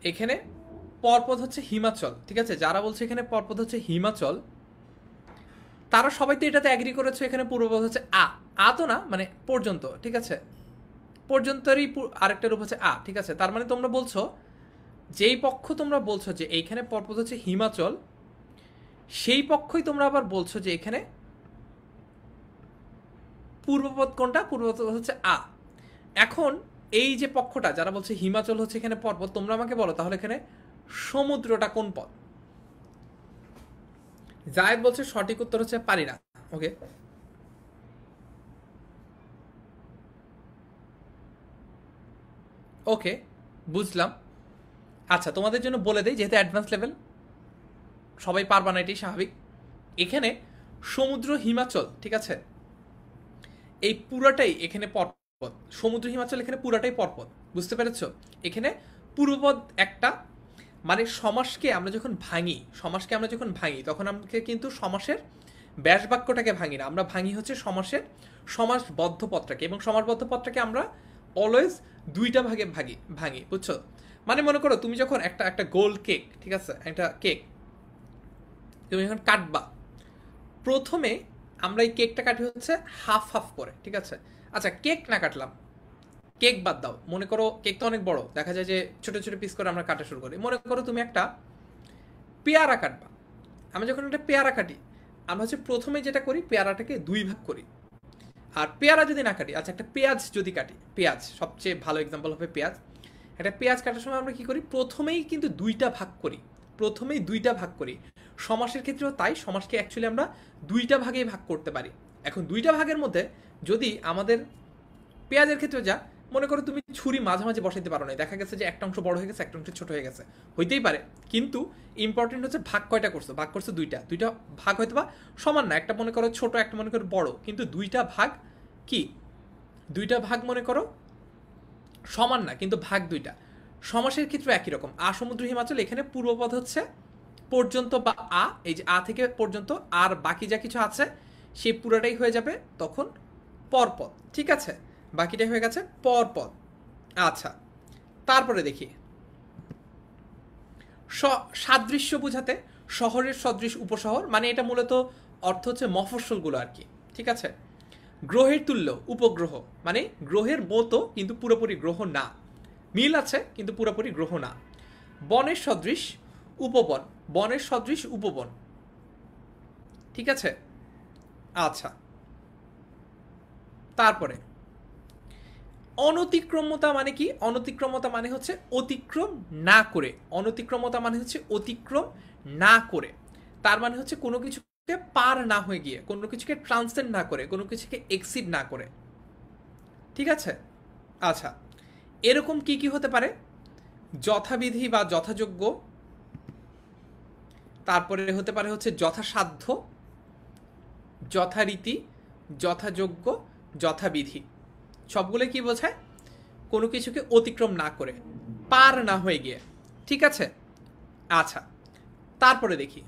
এখানে পরপদ হচ্ছে হিমাচল, ঠিক আছে, যারা বলছে এখানে পরপদ হচ্ছে হিমাচল তারা সবাই তো এটাতে অ্যাগ্রি করেছে এখানে পূর্বপদ হচ্ছে আ তো না, মানে পর্যন্ত, ঠিক আছে, পর্যন্তরই আরেকটা রূপ হচ্ছে ঠিক আছে। তার মানে তোমরা বলছো, যেই পক্ষ তোমরা বলছো যে এইখানে পরপদ হচ্ছে হিমাচল, সেই পক্ষই তোমরা আবার বলছো যে এখানে পূর্বপদ কোনটা, পূর্বপদ হচ্ছে এখন এই যে পক্ষটা যারা বলছে হিমাচল হচ্ছে এখানে পর্বত, তোমরা আমাকে বলো তাহলে এখানে সমুদ্রটা কোন পদ? জায়েদ বলছে সঠিক উত্তর হচ্ছে পারি না। ওকে, ওকে, বুঝলাম। আচ্ছা, তোমাদের জন্য বলে দেই, যেহেতু অ্যাডভান্স লেভেল সবাই পারবা না, এটাই স্বাভাবিক। এখানে সমুদ্র হিমাচল, ঠিক আছে, এই পুরাটাই এখানে পর্বত। সমুদ্র হিমাচল এখানে পুরাটাই পর্বত, বুঝতে পেরেছো? এখানে পূর্বপদ একটা, মানে সমাসকে আমরা যখন ভাঙি তখন আমাকে কিন্তু সমাসের ব্যাস বাক্যটাকে ভাঙি না, আমরা ভাঙি হচ্ছে সমাসের সমাসবদ্ধ পদটাকে, এবং সমাসবদ্ধ পদটাকে আমরা অলওয়েজ দুইটা ভাগে ভাঙি, বুঝছো? মানে মনে করো তুমি যখন একটা গোল কেক, ঠিক আছে, একটা কেক তুমি যখন কাটবা, প্রথমে আমরা এই কেকটা কাটি হচ্ছে হাফ হাফ করে, ঠিক আছে। আচ্ছা, কেক না কাটলাম, কেক বাদ দাও, মনে করো কেক তো অনেক বড়, দেখা যায় যে ছোট ছোট পিস করে আমরা কাটা শুরু করি। মনে করো তুমি একটা পেয়ারা কাটবা, আমরা যখন একটা পেয়ারা কাটি আমরা হচ্ছে প্রথমে যেটা করি পেয়ারাটাকে দুই ভাগ করি। আর পেয়ারা যদি না কাটি, আচ্ছা একটা পেঁয়াজ যদি কাটি, পেঁয়াজ সবচেয়ে ভালো এক্সাম্পল হবে পেঁয়াজ। একটা পেঁয়াজ কাটার সময় আমরা কি করি, প্রথমেই কিন্তু দুইটা ভাগ করি। সমাসের ক্ষেত্রেও তাই, সমাসকে অ্যাকচুয়ালি আমরা দুইটা ভাগেই ভাগ করতে পারি। এখন দুইটা ভাগের মধ্যে যদি আমাদের পেঁয়াজের ক্ষেত্রে যা, মনে করো তুমি ছুরি মাঝামাঝি বসাইতে পারো না, দেখা গেছে যে একটা অংশ বড় হয়ে গেছে, একটা অংশ ছোট হয়ে গেছে, হইতেই পারে। কিন্তু ইম্পর্টেন্ট হচ্ছে ভাগ কয়টা করছো, ভাগ করছো দুইটা ভাগ হয়তো বা সমান না, একটা মনে করো ছোট, একটা মনে করো বড়, কিন্তু দুইটা ভাগ কি, দুইটা ভাগ মনে করো সমান না, কিন্তু ভাগ দুইটা। সমাসের ক্ষেত্রে একই রকম, সমুদ্র হিমাচল, এখানে পূর্বপদ হচ্ছে পর্যন্ত বা এই যে থেকে পর্যন্ত, আর বাকি যা কিছু আছে সেই পুরাটাই হয়ে যাবে তখন পরপদ, ঠিক আছে, বাকিটাই হয়ে গেছে পরপদ। আচ্ছা, তারপরে দেখি সাদৃশ্য বোঝাতে শহরের সদৃশ উপশহর, মানে এটা মূলত অর্থ হচ্ছে মফস্বলগুলো আর কি, ঠিক আছে। গ্রহের তুল্য উপগ্রহ, মানে গ্রহের মতো কিন্তু পুরোপুরি গ্রহ না, মিল আছে কিন্তু পুরোপুরি গ্রহ না। বনের সদৃশ উপবন, বনের সদৃশ উপবন, ঠিক আছে। আচ্ছা, তারপরে অনতিক্রম্যতা মানে কি? অনতিক্রম্যতা মানে হচ্ছে অতিক্রম না করে, অনতিক্রম্যতা মানে হচ্ছে অতিক্রম না করে, তার মানে হচ্ছে কোনো কিছুকে পার না হয়ে গিয়ে, কোনো কিছুকে ট্রান্সেন্ড না করে, কোনো কিছুকে এক্সিড না করে, ঠিক আছে। আচ্ছা, এরকম কি কি হতে পারে? যথাবিধি বা যথাযোগ্য, তারপরে হতে পারে হচ্ছে যথাসাধ্য, যথারীতি, যথাযোগ্য, যথাবিধি, সবগুলো কি বোঝায়? কোনো কিছুকে অতিক্রম না করে, পার না হয়ে গিয়ে, ঠিক আছে। আচ্ছা, তারপরে দেখি,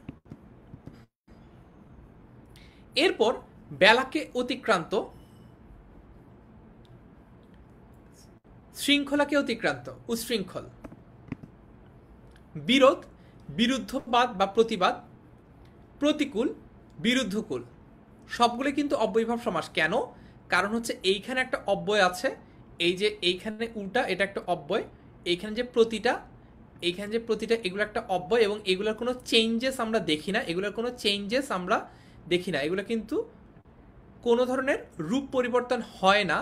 এরপর বেলাকে অতিক্রান্ত, শৃঙ্খলাকে অতিক্রান্ত, উশৃঙ্খল, বিরোধ, বিরুদ্ধবাদ বা প্রতিবাদ, প্রতিকূল, বিরুদ্ধকুল, সবগুলো কিন্তু অব্যয়ীভাব সমাস। কেন? কারণ হচ্ছে এইখানে একটা অব্যয় আছে, এই যে এইখানে উল্টা, এটা একটা অব্যয়, এইখানে যে প্রতিটা, এইখানে যে প্রতিটা, এগুলো একটা অব্যয়, এবং এগুলোর কোনো চেঞ্জেস আমরা দেখি না, এগুলো কিন্তু কোনো ধরনের রূপ পরিবর্তন হয় না।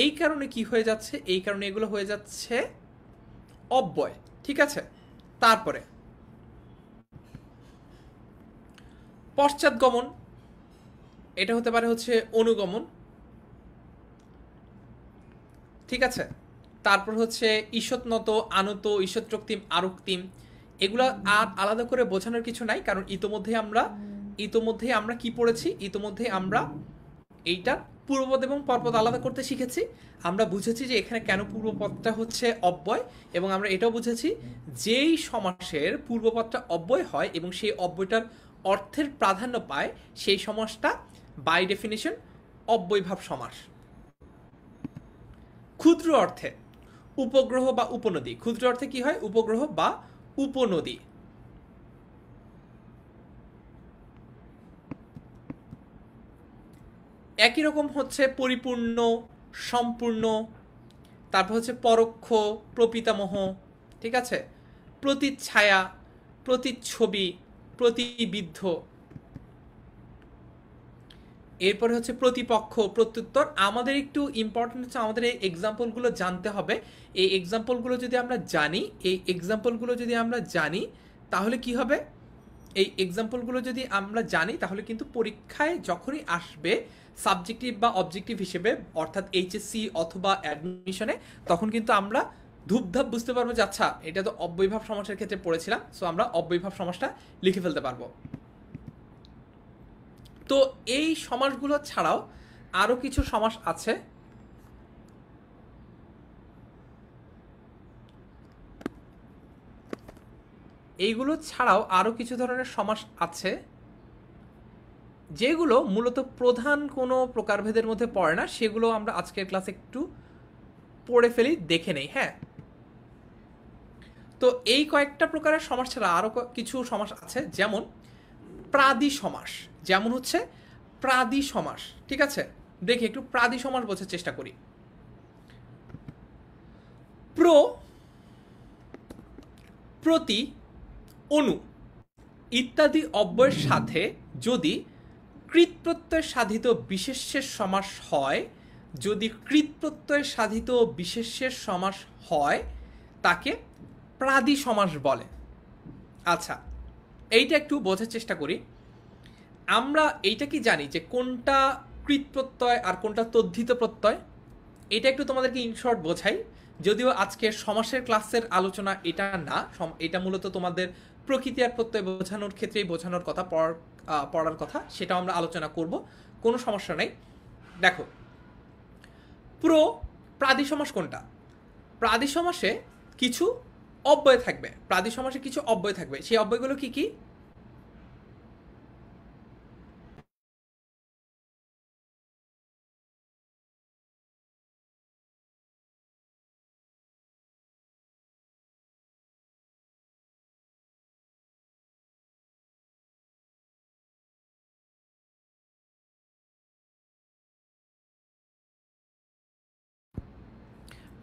এই কারণে কি হয়ে যাচ্ছে, এই কারণে এগুলো হয়ে যাচ্ছে অব্যয়, ঠিক আছে। তারপরে পশ্চাৎগমন, এটা হতে পারে হচ্ছে অনুগমন, ঠিক আছে। তারপর হচ্ছে ঈষৎনত, আনত, ঈষৎরক্তিম, আরক্তিম, এগুলো আর আলাদা করে বোঝানোর কিছু নাই, কারণ ইতোমধ্যেই আমরা কি পড়েছি, ইতোমধ্যেই আমরা এইটার পূর্বপদ এবং পরপদ আলাদা করতে শিখেছি। আমরা বুঝেছি যে এখানে কেন পূর্বপদটা হচ্ছে অব্যয়, এবং আমরা এটাও বুঝেছি যেই সমাসের পূর্বপদটা অব্যয় হয় এবং সেই অব্যয়টার অর্থের প্রাধান্য পায়, সেই সমাসটা বাই ডেফিনিশন অব্যয়ীভাব সমাস। ক্ষুদ্র অর্থে উপগ্রহ বা উপনদী, ক্ষুদ্র অর্থে কি হয়, উপগ্রহ বা উপনদী। একই রকম হচ্ছে পরিপূর্ণ, সম্পূর্ণ, তারপর হচ্ছে পরোক্ষ, প্রপিতামহ, ঠিক আছে, প্রতিচ্ছায়া, প্রতিচ্ছবি, প্রতিবিদ্ধ, এরপরে হচ্ছে প্রতিপক্ষ, প্রত্যুত্তর। আমাদের একটু ইম্পর্টেন্ট হচ্ছে আমাদের এই এক্সাম্পলগুলো জানতে হবে। এই এক্সাম্পলগুলো যদি আমরা জানি তাহলে কি হবে, এই এক্সাম্পলগুলো যদি আমরা জানি তাহলে কিন্তু পরীক্ষায় যখনই আসবে সাবজেক্টিভ বা অবজেক্টিভ হিসেবে, অর্থাৎ এইচএসসি অথবা অ্যাডমিশনে, তখন কিন্তু আমরা ধূপধাপ বুঝতে পারবো যে আচ্ছা এটা তো অব্যয়ভাব সমাসের ক্ষেত্রে পড়েছিলাম, সো আমরা অব্যয়ভাব সমাসটা লিখে ফেলতে পারবো। তো এই সমাসগুলো ছাড়াও আরো কিছু সমাস আছে। এইগুলো ছাড়াও আরো কিছু ধরনের সমাস আছে যেগুলো মূলত প্রধান কোনো প্রকারভেদের মধ্যে পড়ে না, সেগুলো আমরা আজকের ক্লাসে একটু পড়ে ফেলি, দেখে নেই। হ্যাঁ, তো এই কয়েকটা প্রকারের সমাস ছাড়া আরো কিছু সমাস আছে, যেমন প্রাদি সমাস। যেমন হচ্ছে প্রাদি সমাস, ঠিক আছে, দেখি একটু প্রাদি সমাস বোঝার চেষ্টা করি। প্র, প্রতি, অনু ইত্যাদি অব্যয়ের সাথে যদি কৃৎ প্রত্যয় সাধিত বিশেষ্যের সমাস হয়, যদি কৃৎ প্রত্যয় সাধিত বিশেষ্যের সমাস হয় তাকে প্রাদি সমাস বলে। আচ্ছা, এইটা একটু বোঝার চেষ্টা করি। আমরা এইটা কি জানি যে কোনটা কৃৎ প্রত্যয় আর কোনটা তদ্ধিত প্রত্যয়? এটা একটু তোমাদেরকে ইনশর্ট বোঝাই, যদিও আজকের সমাসের ক্লাসের আলোচনা এটা না, এটা মূলত তোমাদের প্রকৃতি আর প্রত্যয় বোঝানোর ক্ষেত্রেই বোঝানোর কথা, পড়ার কথা, সেটাও আমরা আলোচনা করব, কোনো সমস্যা নেই। দেখো, প্রাদি সমাস কোনটা? প্রাদি সমাসে কিছু অব্যয় থাকবে, প্রাদি সমাসে কিছু অব্যয় থাকবে। সেই অব্যয়গুলো কি কি?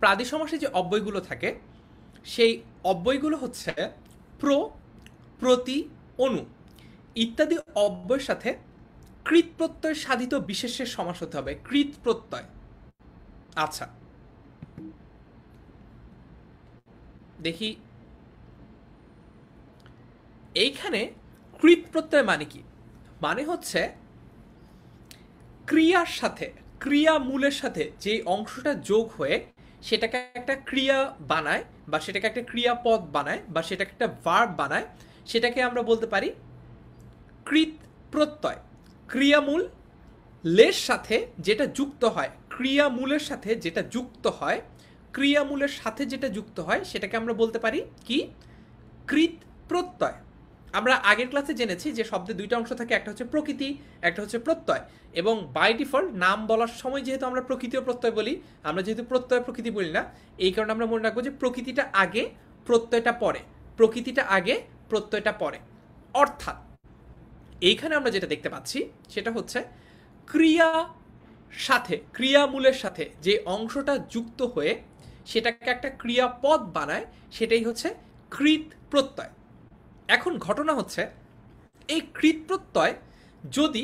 প্রাদি সমাসে যে অব্যয়গুলো থাকে সেই অব্যয়গুলো হচ্ছে প্র, প্রতি, অনু ইত্যাদি অব্যয়ের সাথে কৃৎ প্রত্যয় সাধিত বিশেষ্যের সমাস হতে হবে। কৃৎ প্রত্যয়। আচ্ছা, দেখি এইখানে কৃৎ প্রত্যয় মানে কি? মানে হচ্ছে ক্রিয়ার সাথে, ক্রিয়া মূলের সাথে যে অংশটা যোগ হয়ে সেটাকে একটা ক্রিয়া বানায়, বা সেটাকে একটা ক্রিয়াপদ বানায়, বা সেটাকে একটা ভার্ব বানায়, সেটাকে আমরা বলতে পারি কৃৎ প্রত্যয়। ক্রিয়ামূল লের সাথে যেটা যুক্ত হয়, ক্রিয়ামূলের সাথে যেটা যুক্ত হয়, ক্রিয়ামূলের সাথে যেটা যুক্ত হয় সেটাকে আমরা বলতে পারি কি? কৃৎ প্রত্যয়। আমরা আগের ক্লাসে জেনেছি যে শব্দে দুইটা অংশ থাকে, একটা হচ্ছে প্রকৃতি, একটা হচ্ছে প্রত্যয়। এবং বাই ডিফল্ট নাম বলার সময় যেহেতু আমরা প্রকৃতি ও প্রত্যয় বলি, আমরা যেহেতু প্রত্যয় প্রকৃতি বলি না, এই কারণে আমরা মনে রাখবো যে প্রকৃতিটা আগে, প্রত্যয়টা পরে, প্রকৃতিটা আগে, প্রত্যয়টা পরে। অর্থাৎ এইখানে আমরা যেটা দেখতে পাচ্ছি সেটা হচ্ছে ক্রিয়া সাথে, ক্রিয়ামূলের সাথে যে অংশটা যুক্ত হয়ে সেটাকে একটা ক্রিয়াপদ বানায়, সেটাই হচ্ছে কৃৎ প্রত্যয়। এখন ঘটনা হচ্ছে এই কৃৎ প্রত্যয় যদি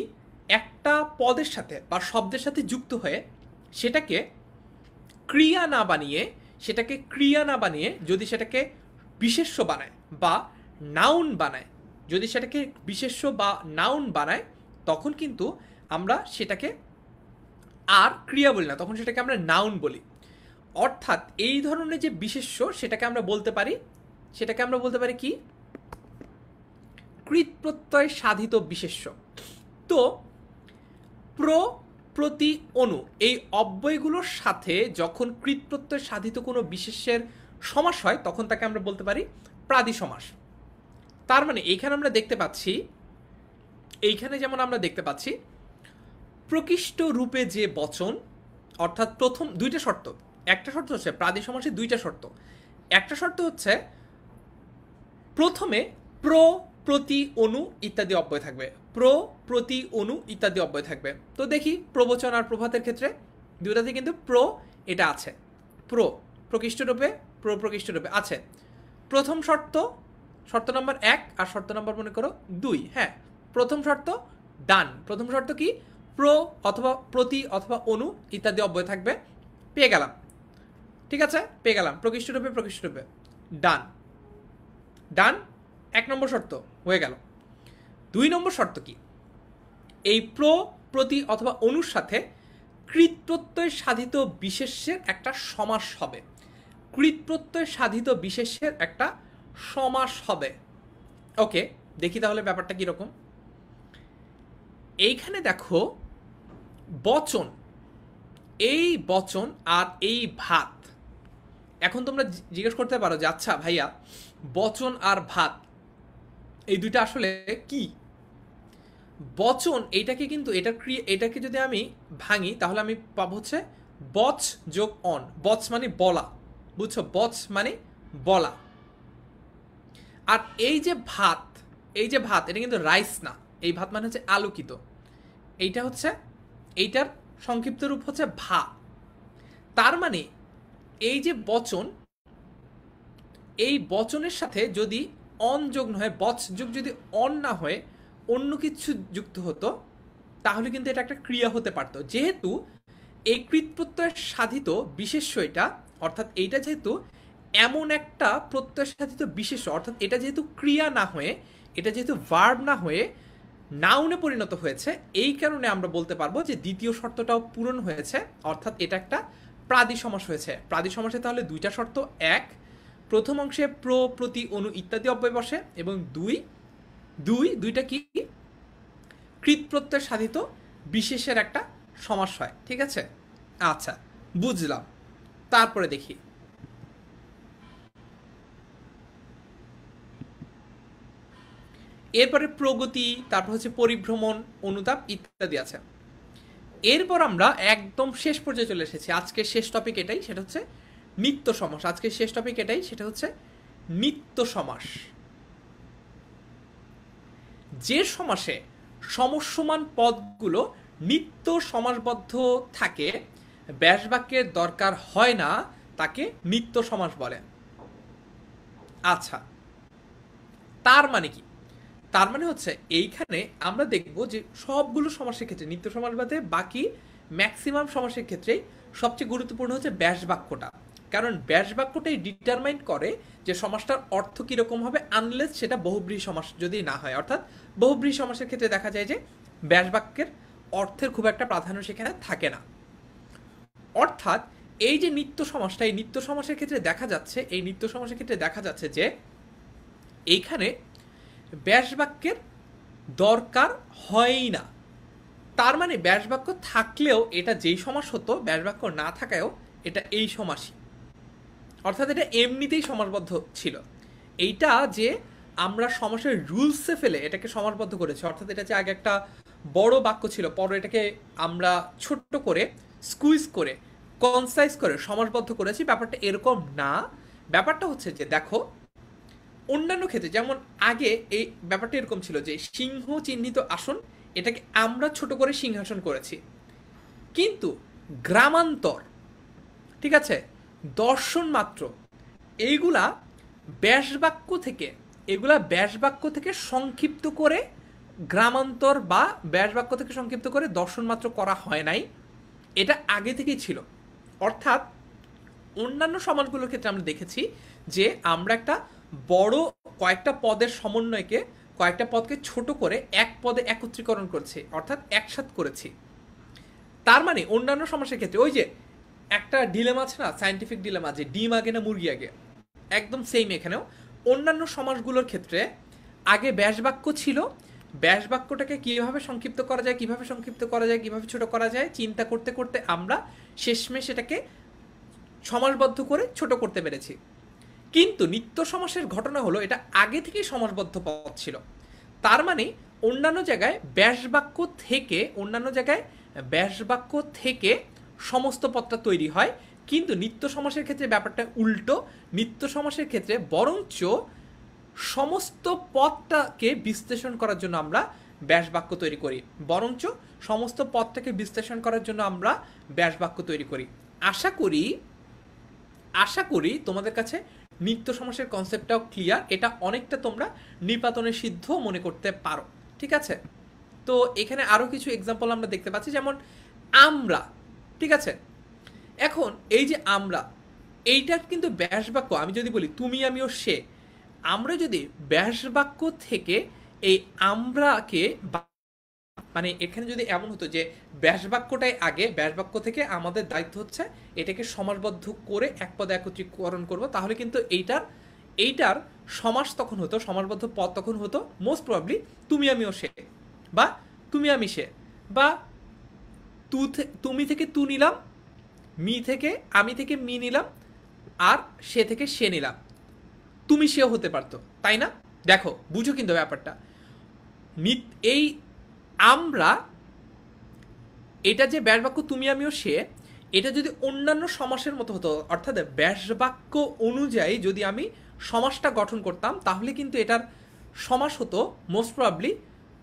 একটা পদের সাথে বা শব্দের সাথে যুক্ত হয়ে সেটাকে ক্রিয়া না বানিয়ে, যদি সেটাকে বিশেষ্য বানায় বা নাউন বানায়, যদি সেটাকে বিশেষ্য বা নাউন বানায়, তখন কিন্তু আমরা সেটাকে আর ক্রিয়া বলি না, তখন সেটাকে আমরা নাউন বলি। অর্থাৎ এই ধরনের যে বিশেষ্য সেটাকে আমরা বলতে পারি কি? কৃৎ প্রত্যয় সাধিত বিশেষ্য। তো প্র, প্রতি, অনু এই অব্যয়গুলোর সাথে যখন কৃৎ প্রত্যয় সাধিত কোনো বিশেষ্যের সমাস হয় তখন তাকে আমরা বলতে পারি প্রাদি সমাস। তার মানে এইখানে যেমন আমরা দেখতে পাচ্ছি প্রকৃষ্ট রূপে যে বচন, অর্থাৎ প্রথম দুইটা শর্ত, একটা শর্ত হচ্ছে প্রাদি সমাসের দুইটা শর্ত। একটা শর্ত হচ্ছে প্রথমে প্র, প্রতি, অনু ইত্যাদি অব্যয় থাকবে। প্র, প্রতি, অনু ইত্যাদি অব্যয় থাকবে। তো দেখি প্রবচন আর প্রভাতের ক্ষেত্রে দুটাতে কিন্তু প্র এটা আছে। প্রকৃষ্ট রূপে, প্রকৃষ্ট রূপে আছে। প্রথম শর্ত, শর্ত নম্বর 1 আর শর্ত নম্বর মনে করো 2। হ্যাঁ, প্রথম শর্ত ডান। প্রথম শর্ত কি? প্র অথবা প্রতি অথবা অনু ইত্যাদি অব্যয় থাকবে। পেয়ে গেলাম, ঠিক আছে, পেয়ে গেলাম প্রকৃষ্ট রূপে, প্রকৃষ্ট রূপে, ডান ডান। 1 নম্বর শর্ত হয়ে গেল। 2 নম্বর শর্ত কি? এই প্র, প্রতি অথবা অনুর সাথে কৃৎ প্রত্যয় সাধিত বিশেষ্যের একটা সমাস হবে। কৃৎ প্রত্যয় সাধিত বিশেষ্যের একটা সমাস হবে। ওকে, দেখি তাহলে ব্যাপারটা কিরকম। এইখানে দেখো বচন, এই বচন আর এই ভাত। এখন তোমরা জিজ্ঞেস করতে পারো যে আচ্ছা ভাইয়া, বচন আর ভাত এই দুইটা আসলে কি? বচন এইটাকে কিন্তু এটাকে যদি আমি ভাঙি তাহলে আমি পাবো হচ্ছে বচ যোগ অন। বচ মানে বলা, বুঝছো? বচ মানে বলা। আর এই যে ভাত, এই যে ভাত, এটা কিন্তু রাইস না। এই ভাত মানে হচ্ছে আলোকিত। এইটা হচ্ছে, এইটার সংক্ষিপ্ত রূপ হচ্ছে ভা। তার মানে এই যে বচন, এই বচনের সাথে যদি অন যোগ না হয়, বচ যোগ যদি অন না হয়ে অন্য কিছু যুক্ত হতো তাহলে কিন্তু এটা একটা ক্রিয়া হতে পারতো। যেহেতু এই কৃৎ প্রত্যয় সাধিত বিশেষ্য এটা, অর্থাৎ এইটা যেহেতু এমন একটা প্রত্যয় সাধিত বিশেষ্য, অর্থাৎ এটা যেহেতু ক্রিয়া না হয়ে, এটা যেহেতু ভার্ব না হয়ে নাউনে পরিণত হয়েছে, এই কারণে আমরা বলতে পারবো যে দ্বিতীয় শর্তটাও পূরণ হয়েছে, অর্থাৎ এটা একটা প্রাদি সমাস হয়েছে। প্রাদি সমাসে তাহলে দুইটা শর্ত, 1 প্রথম অংশে প্র, প্রতি, অনু ইত্যাদি অব্যয় বসে, এবং দুইটা কি? কৃৎ প্রত্যয় সাধিত বিশেষের একটা সমাস হয়। ঠিক আছে, আচ্ছা বুঝলাম। তারপরে দেখি এরপরে প্রগতি, তারপর হচ্ছে পরিভ্রমণ, অনুতাপ ইত্যাদি আছে। এরপর আমরা একদম শেষ পর্যায়ে চলে এসেছি। আজকের শেষ টপিক এটাই, সেটা হচ্ছে নিত্য সমাস। আজকের শেষ টপিক এটাই, সেটা হচ্ছে নিত্য সমাস। যে সমাসে সমস্যমান পদগুলো নিত্য সমাসবদ্ধ থাকে, ব্যাস বাক্যের দরকার হয় না, তাকে নিত্য সমাস বলে। আচ্ছা, তার মানে কি? তার মানে হচ্ছে এইখানে আমরা দেখব যে সবগুলো সমাসের ক্ষেত্রে, নিত্য সমাস বাদে বাকি ম্যাক্সিমাম সমাসের ক্ষেত্রেই সবচেয়ে গুরুত্বপূর্ণ হচ্ছে ব্যাস বাক্যটা। কারণ ব্যাস বাক্যটাই ডিটারমাইন করে যে সমাসটার অর্থ কিরকম হবে, আনলেস সেটা বহুব্রীহি সমাস যদি না হয়। অর্থাৎ বহুব্রীহি সমাসের ক্ষেত্রে দেখা যায় যে ব্যাস বাক্যের অর্থের খুব একটা প্রাধান্য সেখানে থাকে না। অর্থাৎ এই যে নিত্য সমাসটা, এই নিত্য সমাসের ক্ষেত্রে দেখা যাচ্ছে, এই নিত্য সমাসের ক্ষেত্রে দেখা যাচ্ছে যে এইখানে ব্যাস বাক্যের দরকার হয়ই না। তার মানে ব্যাস বাক্য থাকলেও এটা যেই সমাস হতো, ব্যাস বাক্য না থাকায়ও এটা এই সমাসই, অর্থাৎ এটা এমনিতেই সমাসবদ্ধ ছিল। এইটা যে আমরা সমাসের রুলসে ফেলে এটাকে সমাসবদ্ধ করেছি, অর্থাৎ এটা যে আগে একটা বড় বাক্য ছিল, পরে এটাকে আমরা ছোট্ট করে স্কুইজ করে কনসাইজ করে সমাসবদ্ধ করেছি, ব্যাপারটা এরকম না। ব্যাপারটা হচ্ছে যে দেখো, অন্যান্য ক্ষেত্রে যেমন আগে এই ব্যাপারটা এরকম ছিল যে সিংহ চিহ্নিত আসন, এটাকে আমরা ছোট করে সিংহাসন করেছি। কিন্তু গ্রামান্তর, ঠিক আছে, দর্শন মাত্র, এইগুলা ব্যাস বাক্য থেকে সংক্ষিপ্ত করে গ্রামান্তর বা ব্যাস বাক্য থেকে সংক্ষিপ্ত করে দর্শন মাত্র করা হয় নাই, এটা আগে থেকেই ছিল। অর্থাৎ অন্যান্য সমাজগুলোর ক্ষেত্রে আমরা দেখেছি যে আমরা একটা বড় কয়েকটা পদের সমন্বয়কে, কয়েকটা পদকে ছোট করে এক পদে একত্রীকরণ করছি, অর্থাৎ একসাথ করেছি। তার মানে অন্যান্য সমাসের ক্ষেত্রে ওই যে একটা ডিলেমা আছে না, সায়েন্টিফিক ডিলেমা, যে ডিম আগে না মুরগি আগে, একদম সেম এখানেও অন্যান্য সমাসগুলোর ক্ষেত্রে আগে ব্যাস বাক্য ছিল, ব্যাস বাক্যটাকে কিভাবে সংক্ষিপ্ত করা যায়, কিভাবে ছোট করা যায় চিন্তা করতে করতে আমরা শেষমেশ এটাকে সমাসবদ্ধ করে ছোট করতে পেরেছি। কিন্তু নিত্য সমাসের ঘটনা হলো এটা আগে থেকেই সমাসবদ্ধ পদ ছিল। তার মানে অন্যান্য জায়গায় ব্যাস বাক্য থেকে সমস্ত পদটা তৈরি হয়, কিন্তু নিত্য সমাসের ক্ষেত্রে ব্যাপারটা উল্টো। নিত্য সমাসের ক্ষেত্রে বরঞ্চ সমস্ত পদটাকে বিশ্লেষণ করার জন্য আমরা ব্যাস বাক্য তৈরি করি, বরঞ্চ সমস্ত পদটাকে বিশ্লেষণ করার জন্য আমরা ব্যাস বাক্য তৈরি করি। আশা করি তোমাদের কাছে নিত্য সমাসের কনসেপ্টটাও ক্লিয়ার, এটা অনেকটা তোমরা নিপাতনের সিদ্ধ মনে করতে পারো। ঠিক আছে, তো এখানে আরও কিছু এক্সাম্পল আমরা দেখতে পাচ্ছি, যেমন আমরা। ঠিক আছে, এখন এই যে আমরা, এইটা কিন্তু ব্যাস বাক্য। আমি যদি বলি তুমি আমি ও সে, আমরা যদি ব্যাস বাক্য থেকে এই আমরাকে মানে এখানে যদি এমন হতো যে ব্যাস বাক্যটাই আগে, ব্যাস বাক্য থেকে আমাদের দায়িত্ব হচ্ছে এটাকে সমাসবদ্ধ করে এক পদে একত্রীকরণ করব, তাহলে কিন্তু এইটার সমাস তখন হতো, সমাসবদ্ধ পদ তখন হতো মোস্ট প্রবাবলি তুমি আমি ও সে, বা তুমি আমি সে, বা তুমি থেকে তু নিলাম, আমি থেকে মি নিলাম, আর সে থেকে সে নিলাম, তুমি সেও হতে পারতো, তাই না? দেখো বুঝো কিন্তু ব্যাপারটা, এই আমরা, এটা যে ব্যাস বাক্য তুমি আমিও সে, এটা যদি অন্যান্য সমাসের মতো হতো, অর্থাৎ ব্যাস বাক্য অনুযায়ী যদি আমি সমাসটা গঠন করতাম, তাহলে কিন্তু এটার সমাস হতো মোস্ট প্রবাবলি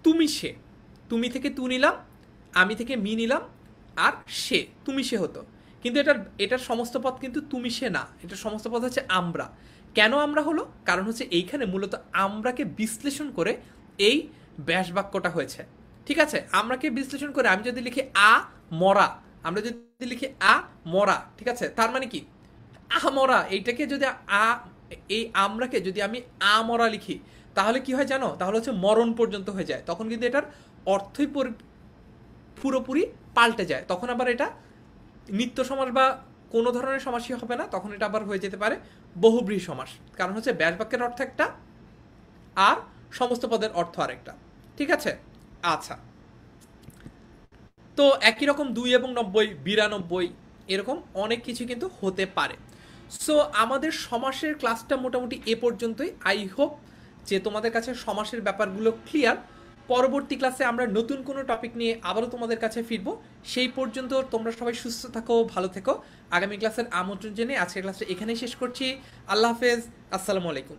তুমি সে, তুমি থেকে তু নিলাম, আমি থেকে মি নিলাম, আর সে, তুমি সে হতো। কিন্তু এটার সমস্ত পদ কিন্তু তুমি সে না, এটার সমস্ত পদ হচ্ছে আমরা। কেন আমরা হলো? কারণ হচ্ছে এইখানে মূলত আমরাকে বিশ্লেষণ করে এই ব্যাস বাক্যটা হয়েছে। ঠিক আছে, আমরাকে বিশ্লেষণ করে আমি যদি লিখি আ মরা, আমরা যদি লিখি আ মরা, ঠিক আছে, তার মানে কি আ মরা, এইটাকে যদি এই আমরাকে যদি আমি আ মরা লিখি, তাহলে কি হয় জানো? তাহলে হচ্ছে মরণ পর্যন্ত হয়ে যায়, তখন কিন্তু এটার অর্থই পুরোপুরি পাল্টে যায়, তখন আবার এটা নিত্য সমাস বা কোনো ধরনের সমাসই হবে না, তখন এটা আবার হয়ে যেতে পারে বহুব্রীহি সমাস, কারণ হচ্ছে ব্যাস বাক্যের অর্থ একটা আর সমস্ত পদের অর্থ আরেকটা। ঠিক আছে, আচ্ছা, তো একই রকম 2 এবং 90, 92, এরকম অনেক কিছু কিন্তু হতে পারে। সো আমাদের সমাসের ক্লাসটা মোটামুটি এ পর্যন্তই। আই হোপ যে তোমাদের কাছে সমাসের ব্যাপারগুলো ক্লিয়ার। পরবর্তী ক্লাসে আমরা নতুন কোনো টপিক নিয়ে আবারও তোমাদের কাছে ফিরবো। সেই পর্যন্ত তোমরা সবাই সুস্থ থাকো, ভালো থেকো। আগামী ক্লাসের আমন্ত্রণ জেনে আজকের ক্লাসটা এখানেই শেষ করছি। আল্লাহ হাফেজ, আসসালামু আলাইকুম।